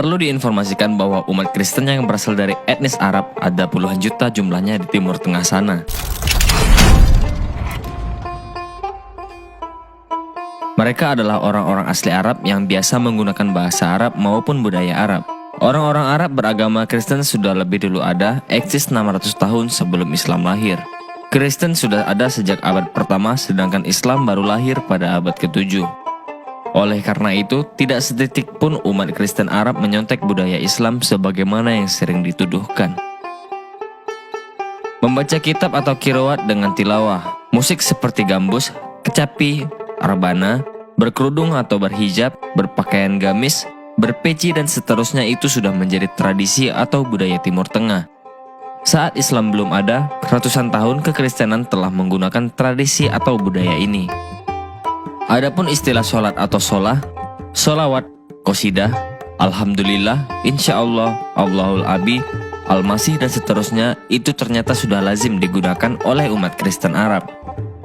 Perlu diinformasikan bahwa umat Kristen yang berasal dari etnis Arab ada puluhan juta jumlahnya di Timur Tengah sana. Mereka adalah orang-orang asli Arab yang biasa menggunakan bahasa Arab maupun budaya Arab. Orang-orang Arab beragama Kristen sudah lebih dulu ada, eksis 600 tahun sebelum Islam lahir. Kristen sudah ada sejak abad pertama, sedangkan Islam baru lahir pada abad ke-7. Oleh karena itu, tidak setitik pun umat Kristen Arab menyontek budaya Islam sebagaimana yang sering dituduhkan. Membaca kitab atau qiraat dengan tilawah, musik seperti gambus, kecapi, rebana, berkerudung atau berhijab, berpakaian gamis, berpeci dan seterusnya itu sudah menjadi tradisi atau budaya Timur Tengah. Saat Islam belum ada, ratusan tahun kekristenan telah menggunakan tradisi atau budaya ini. Adapun istilah sholat atau sholah, sholawat, qosidah, alhamdulillah, insyaallah, Allahul abi, al-masih dan seterusnya itu ternyata sudah lazim digunakan oleh umat Kristen Arab.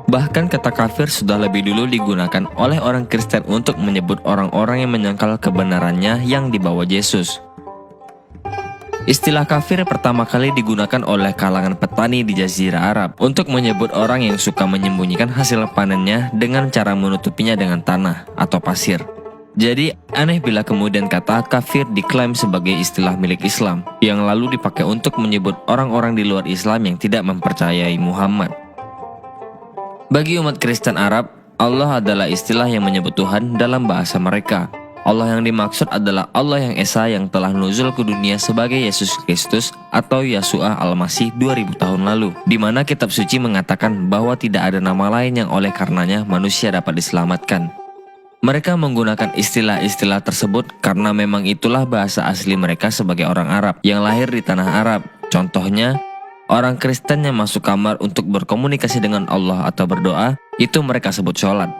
Bahkan kata kafir sudah lebih dulu digunakan oleh orang Kristen untuk menyebut orang-orang yang menyangkal kebenarannya yang dibawa Yesus. Istilah kafir pertama kali digunakan oleh kalangan petani di Jazirah Arab untuk menyebut orang yang suka menyembunyikan hasil panennya dengan cara menutupinya dengan tanah atau pasir. Jadi aneh bila kemudian kata kafir diklaim sebagai istilah milik Islam yang lalu dipakai untuk menyebut orang-orang di luar Islam yang tidak mempercayai Muhammad. Bagi umat Kristen Arab, Allah adalah istilah yang menyebut Tuhan dalam bahasa mereka. Allah yang dimaksud adalah Allah yang Esa yang telah nuzul ke dunia sebagai Yesus Kristus atau Yeshua Al-Masih 2000 tahun lalu, di mana kitab suci mengatakan bahwa tidak ada nama lain yang oleh karenanya manusia dapat diselamatkan. Mereka menggunakan istilah-istilah tersebut karena memang itulah bahasa asli mereka sebagai orang Arab yang lahir di tanah Arab. Contohnya, orang Kristen yang masuk kamar untuk berkomunikasi dengan Allah atau berdoa, itu mereka sebut sholat.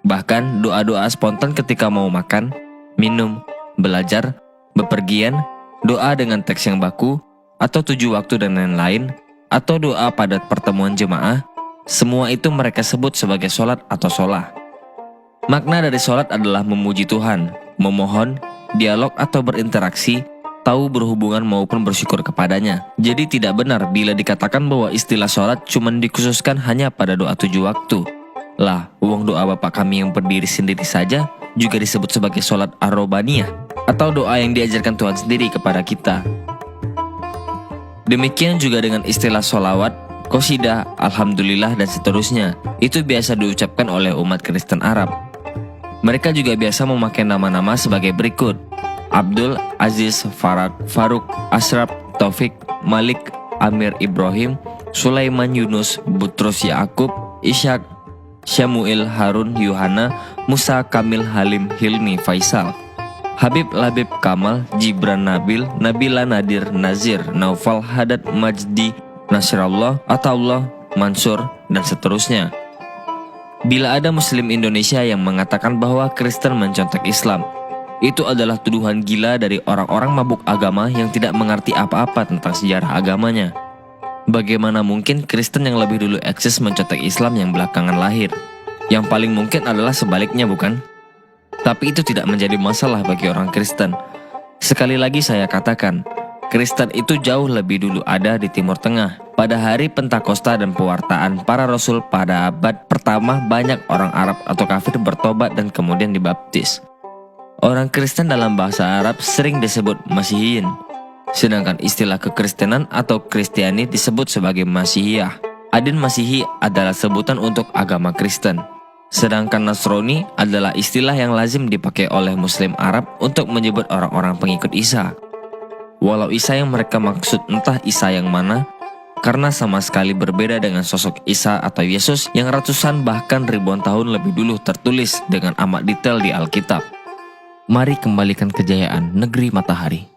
Bahkan doa-doa spontan ketika mau makan, minum, belajar, bepergian, doa dengan teks yang baku, atau 7 waktu dan lain-lain, atau doa pada pertemuan jemaah, semua itu mereka sebut sebagai sholat atau sholah. Makna dari sholat adalah memuji Tuhan, memohon, dialog atau berinteraksi, tahu berhubungan maupun bersyukur kepadanya. Jadi tidak benar bila dikatakan bahwa istilah sholat cuma dikhususkan hanya pada doa 7 waktu. Lah, uang doa Bapa kami yang berdiri sendiri saja juga disebut sebagai sholat ar-robaniyah atau doa yang diajarkan Tuhan sendiri kepada kita. Demikian juga dengan istilah sholawat, qosidah, alhamdulillah dan seterusnya. Itu biasa diucapkan oleh umat Kristen Arab. Mereka juga biasa memakai nama-nama sebagai berikut: Abdul, Aziz, Faruk, Ashraf, Taufik, Malik, Amir Ibrahim, Sulaiman Yunus, Butrus Yaakub, Ishak, Syamuil, Harun, Yuhana, Musa, Kamil, Halim, Hilmi, Faisal, Habib, Labib, Kamal, Jibran, Nabil, Nabila, Nadir, Nazir, Naufal, Hadad, Majdi, Nasrallah, Ataullah, Mansur, dan seterusnya. Bila ada Muslim Indonesia yang mengatakan bahwa Kristen mencontek Islam, itu adalah tuduhan gila dari orang-orang mabuk agama yang tidak mengerti apa-apa tentang sejarah agamanya. Bagaimana mungkin Kristen yang lebih dulu eksis mencontek Islam yang belakangan lahir? Yang paling mungkin adalah sebaliknya, bukan? Tapi itu tidak menjadi masalah bagi orang Kristen. Sekali lagi saya katakan, Kristen itu jauh lebih dulu ada di Timur Tengah. Pada hari Pentakosta dan pewartaan para Rasul pada abad pertama, banyak orang Arab atau kafir bertobat dan kemudian dibaptis. Orang Kristen dalam bahasa Arab sering disebut Masihiyin. Sedangkan istilah kekristenan atau Kristiani disebut sebagai Masihiyah. Adin Masihi adalah sebutan untuk agama Kristen. Sedangkan Nasrani adalah istilah yang lazim dipakai oleh Muslim Arab untuk menyebut orang-orang pengikut Isa. Walau Isa yang mereka maksud entah Isa yang mana, karena sama sekali berbeda dengan sosok Isa atau Yesus yang ratusan bahkan ribuan tahun lebih dulu tertulis dengan amat detail di Alkitab. Mari kembalikan kejayaan negeri matahari.